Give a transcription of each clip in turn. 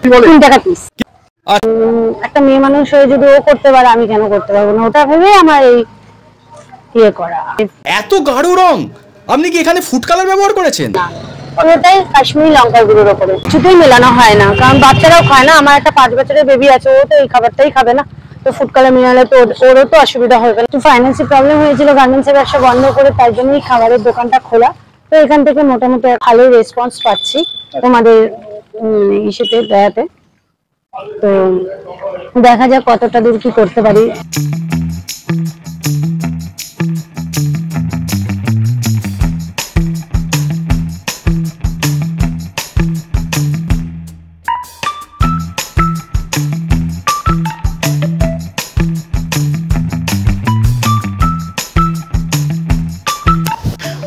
3 টাকা পিস। একটা মেয়ে মানুষ হয়ে যদি ও করতে পারে আমি কেন করতে পারবো না, ওটা ভেবে আমার এই ইয়ে করা। এত গাঢ় রং, আপনি কি এখানে ফুড কালার ব্যবহার করেছেন? না, ওটাই কাশ্মীরি লঙ্কার গুঁড়োর উপরে, কিছুতেই মেলানো হয় না, কারণ বাচ্চারাও খায় না। আমার একটা 5 বছরের বেবি আছে, ও তো এই খাবারটাই খাবে না, তো ফুড কালার মেলালে তো ওরও তো অসুবিধা হবে। একটু ফাইন্যান্সিয়াল প্রবলেম হয়েছিল, গার্মেন্টসের ব্যবসা বন্ধ করে, তাই জন্যই খাবারের দোকানটা খোলা। তো এখান থেকে মোটামুটি ভালোই রেসপন্স পাচ্ছি তোমাদের ইস্যুতে দেয়াতে। তো দেখা যাক কতটা দূর কি করতে পারি।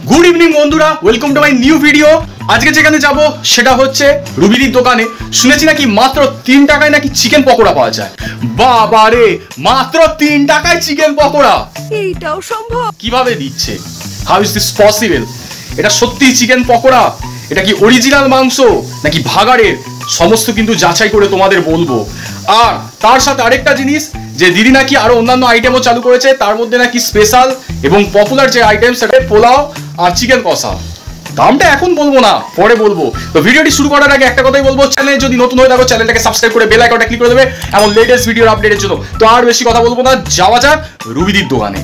গুড ইভিনিং বন্ধুরা, welcome to my new video. আজকে যেখানে যাব সেটা হচ্ছে রুবিদির দোকানে। শুনেছি নাকি মাত্র 3 টাকায় নাকি চিকেন পকোড়া পাওয়া যায়। বাবা রে, মাত্র 3 টাকায় চিকেন পকোড়া, এইটাও সম্ভব? কিভাবে দিচ্ছে? How is this possible? এটা সত্যি চিকেন পকোড়া? এটা কি অরিজিনাল মাংস নাকি ভাগাড়ের? সমস্ত কিন্তু যাচাই করে তোমাদের বলবো। আর তার সাথে আরেকটা জিনিস, যে দিদি নাকি আরো অন্যান্য আইটেমও চালু করেছে, তার মধ্যে নাকি স্পেশাল এবং পপুলার যে আইটেম সেটা পোলাও আর চিকেন কষা। দামটা এখন বলবো না, পরে বলবো। তো ভিডিওটি শুরু করার আগে একটা কথাই বলবো, চ্যানেলে যদি নতুন হয়ে থাকো চ্যানেলটাকে সাবস্ক্রাইব করে বেল আইকনটা ক্লিক করে দেবে এমন লেটেস্ট ভিডিওর আপডেটের জন্য। তো আর বেশি কথা বলবো না, যাওয়া যাক রুবিদির দোকানে।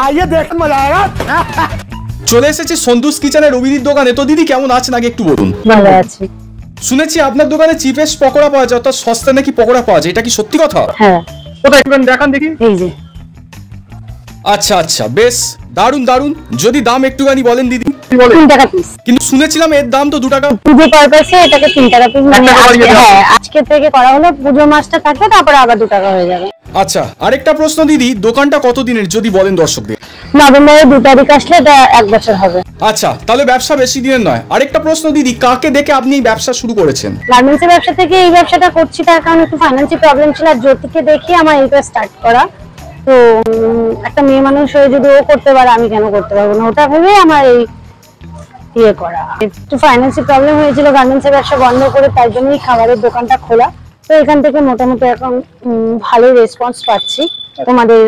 আইয়ে দেখ মজা আয়া। চলে এসেছে সন্তোষ কিচেনের রুবিদির দোকানে। তো দিদি কেমন আছেন আগে একটু বলুন। ভালো আছি। শুনেছি আপনার দোকানে চিপেস্ট পকোড়া পাওয়া যায়, অর্থাৎ সস্তা নাকি পকোড়া পাওয়া যায়, এটা কি সত্যি কথা? হ্যাঁ। কোথায় একটু দেখান দেখি। এই যে। আচ্ছা আচ্ছা, বেশ দারুন দারুন। যদি দাম একটুখানি বলেন দিদি। 3 টাকা পিস। কিন্তু শুনেছিলাম এর দাম তো 2 টাকা। পুজো পারপাসে এটাকে 3 টাকা পিস, মানে আজকে থেকে করা হলো, পুজো মাসটা থাকবে, তারপরে আবার 2 টাকা হয়ে যাবে। আচ্ছা, আরেকটা প্রশ্ন দিদি, দোকানটা কতদিনের যদি বলেন দর্শকদের? নভেম্বরের 2 তারিখ আসলে এটা 1 বছর হবে। আচ্ছা, তাহলে ব্যবসা বেশি দিনের নয়। আরেকটা প্রশ্ন দিদি, কাকে দেখে আপনি এই ব্যবসা শুরু করেছেন? গার্মেন্টসের ব্যবসা থেকে এই ব্যবসাটা করছি, তার কারণে একটু ফাইন্যান্সিয়াল প্রবলেম ছিল, আর জ্যোতিকে দেখে আমার এইটা স্টার্ট করা। তো একটা মেয়ে মানুষ হয়ে যদি ও করতে পারে আমি কেন করতে পারবো না, ওটা ভেবে আমার এই ইয়ে করা। একটু ফাইন্যান্সিয়াল প্রবলেম হয়েছিল, গার্মেন্টসের ব্যবসা বন্ধ করে, তাই জন্যই খাবারের দোকানটা খোলা। তো এখান থেকে মোটামুটি এখন ভালোই রেসপন্স পাচ্ছি তোমাদের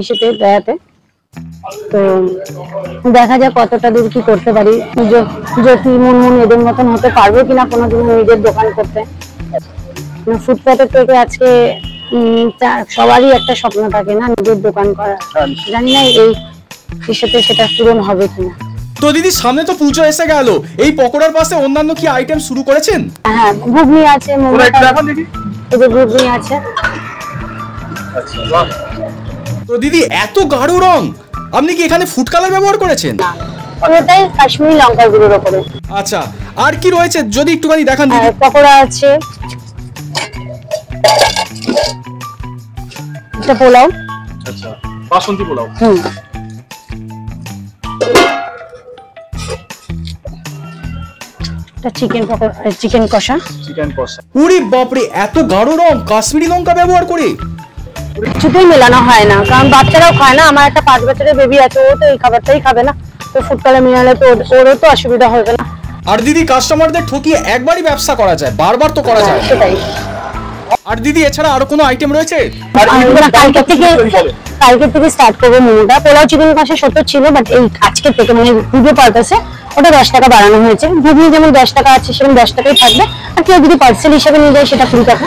ইস্যুতে দেয়াতে। তো দেখা যাক কতটা দূর কি করতে পারি। জ্যোতি মুনমুন এদের মতন হতে পারবো কিনা কোনোদিন নিজের দোকান করতে। ফুটপাতের থেকে আজকে সবারই একটা স্বপ্ন থাকে না, নিজের দোকান করা। জানি না এই ইস্যুতে সেটা পূরণ হবে কিনা। তো দিদি সামনে তো পুজো এসে গেল, এই পকোড়ার পাশে অন্যান্য কি আইটেম শুরু করেছেন? হ্যাঁ, ঘুগনি আছে, ঘুগনি আছে। তো দিদি এত গাঢ় রং, আপনি কি এখানে ফুড কালার ব্যবহার করেছেন? ওটাই কাশ্মীরি লঙ্কার গুঁড়োর উপরে। আচ্ছা, আর কি রয়েছে যদি একটুখানি দেখান দিদি। পকোড়া আছে, এটা পোলাও। আচ্ছা, বাসন্তী পোলাও। চিকেন পকোড়া, চিকেন কষা। উরি বাপরে, এত গাঢ় রং কাশ্মীরি লঙ্কা ব্যবহার করে? কিছুতেই মেলানো হয় না, কারণ বাচ্চারাও খায় না। আমার একটা 5 বছরের বেবি আছে, ও তো এই খাবারটাই খাবে না, তো ফুড কালার মেলালে তো ওরও তো অসুবিধা হবে না। আর দিদি কাস্টমারদের ঠকিয়ে একবারই ব্যবসা করা যায়, বারবার তো করা যায় সেটাই। আর দিদি এছাড়া আরো কোনো আইটেম রয়েছে? কালকে থেকে স্টার্ট করবো মোমোটা। পোলাও চিকেন কষা 70 ছিল, বাট এই আজকে থেকে মানে পুজো পারপাসে ওটা 10 টাকা বাড়ানো হয়েছে। ঘুগনি যেমন 10 টাকা আছে সেরকম 10 টাকাই থাকবে, আর কেউ যদি পার্সেল হিসেবে নিয়ে যায় সেটা 20 টাকা।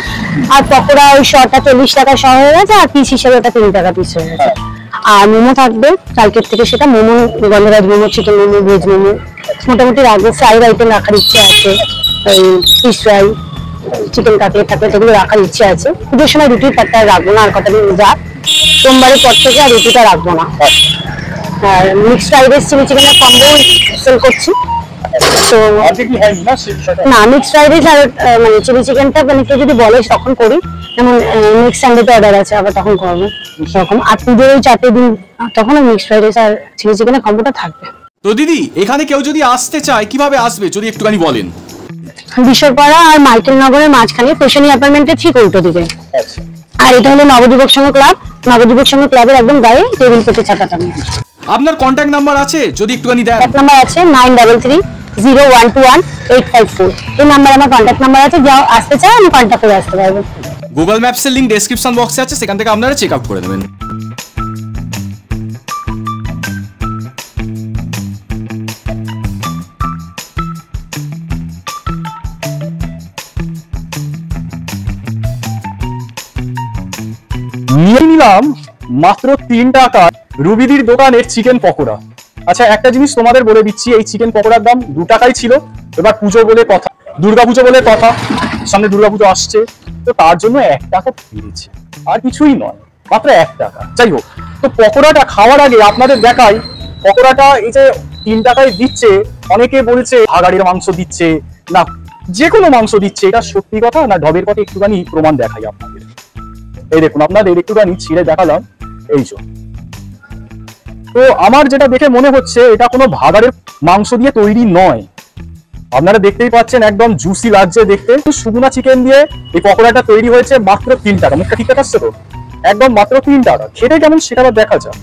আর পকোড়া ওই শটা 40 টাকা সহ হয়ে গেছে, আর পিস হিসেবে ওটা 3 টাকা পিস হয়ে গেছে। আর মোমো থাকবে কালকের থেকে, সেটা মোমো, গন্ধরাজ মোমো, চিকেন মোমো, ভেজ মোমো মোটামুটি রাখবো। ফ্রাইড আইটেম রাখার ইচ্ছে আছে, ওই ফিশ ফ্রাই, চিকেন কাটলেট টাকলেট এগুলো রাখার ইচ্ছে আছে। পুজোর সময় রুটির পাটটা রাখবো না, আর কটা দিন যাক, সোমবারের পর থেকে আর রুটিটা রাখবো না। আর মিক্সড ফ্রাইড রাইস চিলি চিকেনের কম্বো সেল করছি। তো না, মিক্সড ফ্রাইড রাইস আর মানে চিলি চিকেনটা মানে কেউ যদি বলে তখন করি, যেমন নেক্সট সানডেতে অর্ডার আছে, আবার তখন করবো সেরকম। আর পুজোর ওই 4 দিন তখন মিক্সড ফ্রাইড রাইস আর চিলি চিকেনের কম্বোটা থাকবে। তো দিদি এখানে কেউ যদি আসতে চায় কিভাবে আসবে যদি একটুখানি বলেন? বিশ্বপাড়া আর মাইকেল নগরের মাঝখানে পেশনি অ্যাপার্টমেন্টের ঠিক উল্টো দিকে। আর এটা হলো নবযুবক সংঘ ক্লাব। নবযুবক সংঘ ক্লাবের একদম গায়ে টেবিল পেতে চাকাটা। আপনার কন্ট্যাক্ট নাম্বার আছে যদি একটুখানি দেন? নাম্বার আছে 933 0121854। এই নাম্বার আমার কন্ট্যাক্ট নাম্বার আছে, যাও আসতে চাও আমি কন্ট্যাক্ট করে আসতে পারবো। গুগল ম্যাপসের লিঙ্ক ডেসক্রিপশন বক্সে আছে, সেখান থেকে আপনারা চেক আউট করে নেবেন। নিয়ে নিলাম মাত্র 3 টাকা রুবিদির দোকানের চিকেন পকোড়া। আচ্ছা, একটা জিনিস তোমাদের বলে দিচ্ছি, এই চিকেন পকোড়ার দাম 2 টাকাই ছিল। এবার পুজো বলে কথা, দুর্গাপুজো বলে কথা, সামনে দুর্গাপুজো আসছে, তো তার জন্য 1 টাকা বেড়েছে, আর কিছুই নয়, মাত্র 1 টাকা। যাই হোক, তো পকোড়াটা খাওয়ার আগে আপনাদের দেখাই, পকোড়াটা এই যে 3 টাকায় দিচ্ছে, অনেকে বলছে ভাগাড়ির মাংস দিচ্ছে না যে কোনো মাংস দিচ্ছে, এটা সত্যি কথা না ঢবের কথা একটুখানি প্রমাণ দেখাই আপনাদের। এই দেখুন, আপনাদের একটুখানি ছিঁড়ে দেখালাম, এই যে। তো আমার যেটা দেখে মনে হচ্ছে এটা কোনো ভাগাড়ের মাংস দিয়ে তৈরি নয়। আপনারা দেখতেই পাচ্ছেন একদম জুসি লাগছে দেখতে। শুকনা চিকেন দিয়ে এই পকোড়াটা তৈরি হয়েছে মাত্র 3 টাকা। মুখটা ঠিক আসছে তো? একদম মাত্র 3 টাকা। খেতে কেমন সেটা আবার দেখা যাক।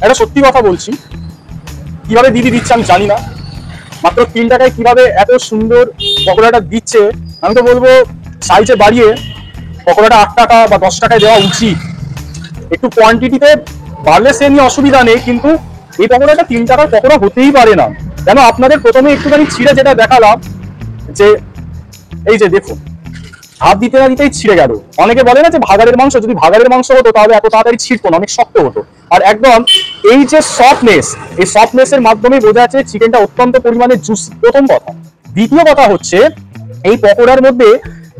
একটা সত্যি কথা বলছি, কিভাবে দিদি দিচ্ছে আমি জানি না, মাত্র 3 টাকায় কিভাবে এত সুন্দর পকোড়াটা দিচ্ছে। আমি তো বলবো সাইজে বাড়িয়ে পকোড়াটা 8 টাকা বা 10 টাকায় দেওয়া উচিত। একটু কোয়ান্টিটিতে বাড়লে সে নিয়ে অসুবিধা নেই, কিন্তু এই পকোড়াটা 3 টাকার পকোড়া হতেই পারে না। কেন আপনাদের প্রথমে একটুখানি ছিঁড়ে যেটা দেখালাম, যে এই যে দেখুন, হাত দিতে না দিতেই ছিঁড়ে গেল। অনেকে বলে না যে ভাগাড়ের মাংস, যদি ভাগাড়ের মাংস হতো তাহলে এত তাড়াতাড়ি ছিঁড়তো না, অনেক শক্ত হতো। আর একদম এই যে সফটনেস, এই সফটনেসের মাধ্যমে বোঝা যাচ্ছে চিকেনটা অত্যন্ত পরিমাণে জুসি, প্রথম কথা। দ্বিতীয় কথা হচ্ছে, এই পকোড়ার মধ্যে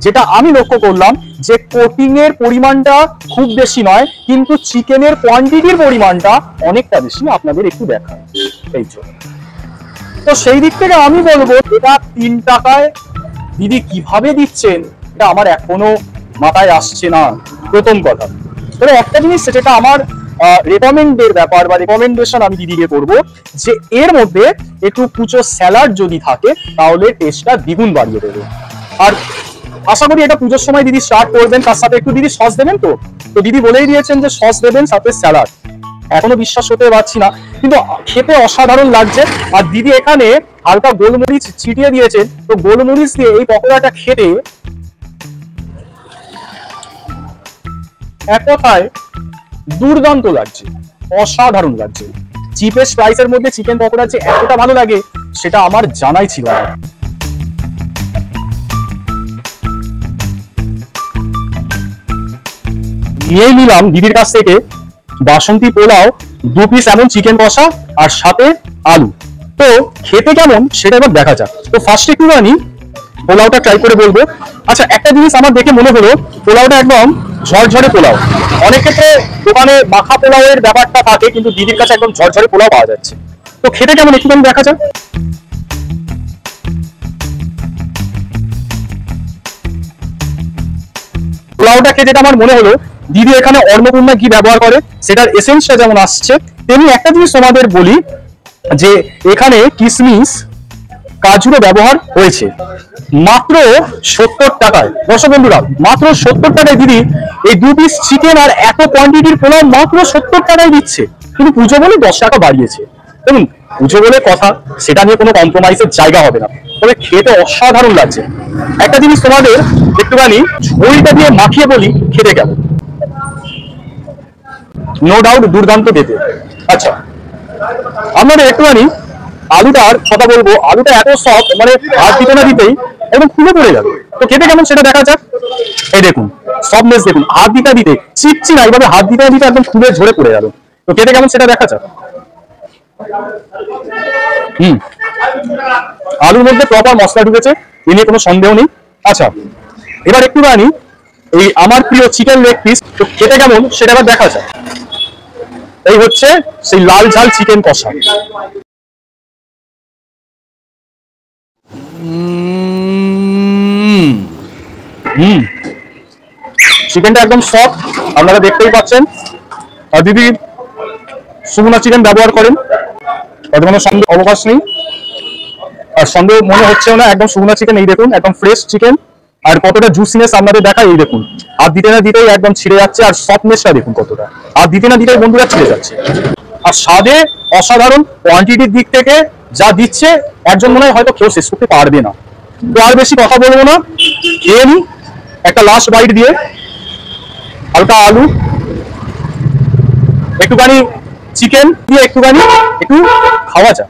যেটা আমি লক্ষ্য করলাম, যে কোটিং এর পরিমাণটা খুব বেশি নয়, কিন্তু চিকেনের কোয়ান্টিটির পরিমাণটা অনেকটা বেশি। আপনাদের একটু দেখা এই জন্য, তো সেই দিক থেকে আমি বলবো এটা 3 টাকায় দিদি কিভাবে দিচ্ছেন এটা আমার এখনো মাথায় আসছে না, প্রথম কথা। তবে একটা জিনিস যেটা আমার রেকমেন্ডের ব্যাপার বা রেকমেন্ডেশন আমি দিদিকে করবো, যে এর মধ্যে একটু কুচো স্যালাড যদি থাকে তাহলে টেস্টটা দ্বিগুণ বাড়িয়ে দেবে। আর আশা করি এটা পুজোর সময় দিদি স্টার্ট করবেন, তার সাথে একটু দিদি সস দেবেন। তো দিদি বলেই দিয়েছেন যে সস দেবেন সাথে স্যালাড। এখনো বিশ্বাস হতে পারছি না, কিন্তু খেতে অসাধারণ লাগছে। আর দিদি এখানে হালকা গোলমরিচ ছিটিয়ে দিয়েছেন, তো গোলমরিচ দিয়ে এই পকোড়াটা খেতে এক কথায় দুর্দান্ত লাগছে, অসাধারণ লাগছে। চিপেস্ট প্রাইসের মধ্যে চিকেন পকোড়া যে এতটা ভালো লাগে সেটা আমার জানাই ছিল না। নিয়ে নিলাম দিদির কাছ থেকে বাসন্তী পোলাও 2 পিস, এমন চিকেন কষা আর সাথে আলু। তো খেতে কেমন সেটা এবার দেখা যাক। তো ফার্স্ট একটুখানি পোলাওটা ট্রাই করে বলবো। আচ্ছা, একটা জিনিস আমার দেখে মনে হলো পোলাওটা একদম ঝরঝরে পোলাও। অনেক ক্ষেত্রে দোকানে মাখা পোলাওয়ের ব্যাপারটা থাকে, কিন্তু দিদির কাছে একদম ঝরঝরে পোলাও পাওয়া যাচ্ছে। তো খেতে কেমন একটুখানি দেখা যাক। পোলাওটা খেতে যেটা আমার মনে হলো, দিদি এখানে অন্নপূর্ণা ঘি ব্যবহার করে, সেটার এসেন্সটা যেমন আসছে, তেমনি একটা জিনিস তোমাদের বলি, যে এখানে কিশমিশ কাজুরও ব্যবহার হয়েছে। মাত্র 70 টাকায়, দর্শক বন্ধুরা, মাত্র 70 টাকায় দিদি এই 2 পিস চিকেন আর এত কোয়ান্টিটির পোলাও মাত্র 70 টাকায় দিচ্ছে। কিন্তু পুজো বলে 10 টাকা বাড়িয়েছে। দেখুন, পুজো বলে কথা, সেটা নিয়ে কোনো কম্প্রোমাইজের জায়গা হবে না। তবে খেতে অসাধারণ লাগছে। একটা জিনিস তোমাদের একটুখানি ঝোলটা দিয়ে মাখিয়ে বলি খেতে কেমন। নো ডাউট দুর্দান্ত খেতে। আচ্ছা, আমাদের একটুখানি আলুটার কথা বলবো। আলুটা এত সফট, মানে হাত দিতে না দিতেই একদম খুলে পড়ে যাবে। তো খেতে কেমন সেটা দেখা যাক। এই দেখুন সফটনেস, দেখুন হাত দিতে দিতে চিপছি না, এইভাবে হাত দিতে দিতে একদম খুলে ঝরে পড়ে গেল। তো খেতে কেমন সেটা দেখা যাক। আলুর মধ্যে প্রপার মশলা ঢুকেছে, এ নিয়ে কোনো সন্দেহ নেই। আচ্ছা, এবার একটুখানি এই আমার প্রিয় চিকেন লেগ পিস, তো খেতে কেমন সেটা এবার দেখা যায়। এই হচ্ছে সেই লাল ঝাল চিকেন কষা। চিকেনটা একদম সফট, আপনারা দেখতেই পাচ্ছেন। আর দিদি শুকনো চিকেন ব্যবহার করেন, তাতে কোনো সন্দেহ অবকাশ নেই, আর সন্দেহ মনে হচ্ছেও না। একদম শুকনো চিকেন, এই দেখুন একদম ফ্রেশ চিকেন। আর কতটা জুসিনেস আপনাদের দেখা, এই দেখুন আর দিতে না দিতেই একদম ছিঁড়ে যাচ্ছে। আর সফটনেসটা দেখুন কতটা, আর দিতে না দিতেই বন্ধুরা ছিঁড়ে যাচ্ছে। আর স্বাদে অসাধারণ, কোয়ান্টিটির দিক থেকে যা দিচ্ছে একজন মনে হয় হয়তো কেউ শেষ করতে পারবে না। তো আর বেশি কথা বলবো না, খেয়ে নি একটা লাস্ট বাইট দিয়ে। হালকা আলু, একটুখানি চিকেন দিয়ে একটুখানি একটু খাওয়া যাক।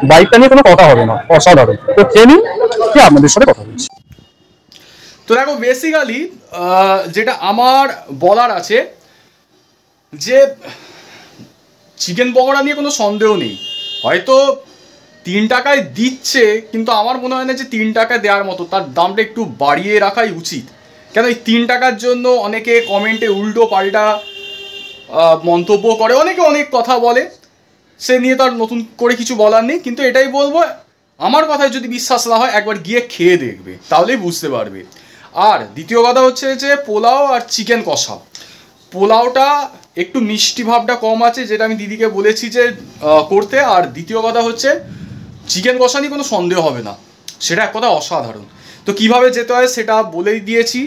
বাইকটা নিয়ে কোনো কথা হবে না, অসাধারণ। তো খেয়ে নি, আপনাদের সাথে কথা বলছি। তো দেখো বেসিক্যালি যেটা আমার বলার আছে যে চিকেন পকোড়া নিয়ে কোনো সন্দেহ নেই, হয়তো 3 টাকায় দিচ্ছে, কিন্তু আমার মনে হয় না যে 3 টাকায় দেওয়ার মতো, তার দামটা একটু বাড়িয়ে রাখাই উচিত। কেন এই 3 টাকার জন্য অনেকে কমেন্টে উল্টো পাল্টা মন্তব্য করে, অনেকে অনেক কথা বলে, সে নিয়ে তার নতুন করে কিছু বলার নেই। কিন্তু এটাই বলবো, আমার কথায় যদি বিশ্বাস না হয় একবার গিয়ে খেয়ে দেখবে, তাহলেই বুঝতে পারবে। আর দ্বিতীয় কথা হচ্ছে যে পোলাও আর চিকেন কষা, পোলাওটা একটু মিষ্টি ভাবটা কম আছে, যেটা আমি দিদিকে বলেছি যে করতে। আর দ্বিতীয় কথা হচ্ছে চিকেন কষা নিয়ে কোনো সন্দেহ হবে না, সেটা এক কথা অসাধারণ। তো কিভাবে যেতে হয় সেটা বলেই দিয়েছি।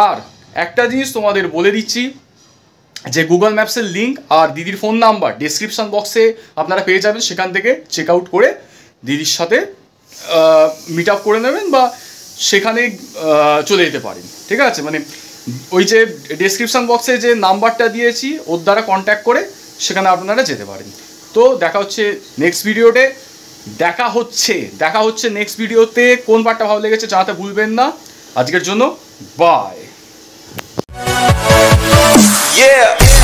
আর একটা জিনিস তোমাদের বলে দিচ্ছি, যে গুগল ম্যাপসের লিঙ্ক আর দিদির ফোন নাম্বার ডেসক্রিপশন বক্সে আপনারা পেয়ে যাবেন, সেখান থেকে চেক আউট করে দিদির সাথে মিট আপ করে নেবেন বা সেখানে চলে যেতে পারেন। ঠিক আছে, মানে ওই যে ডেসক্রিপশন বক্সে যে নাম্বারটা দিয়েছি ওর দ্বারা কন্ট্যাক্ট করে সেখানে আপনারা যেতে পারেন। তো দেখা হচ্ছে নেক্সট ভিডিওতে, দেখা হচ্ছে নেক্সট ভিডিওতে। কোন পার্টটা ভালো লেগেছে জানাতে ভুলবেন না। আজকের জন্য বাই। Yeah.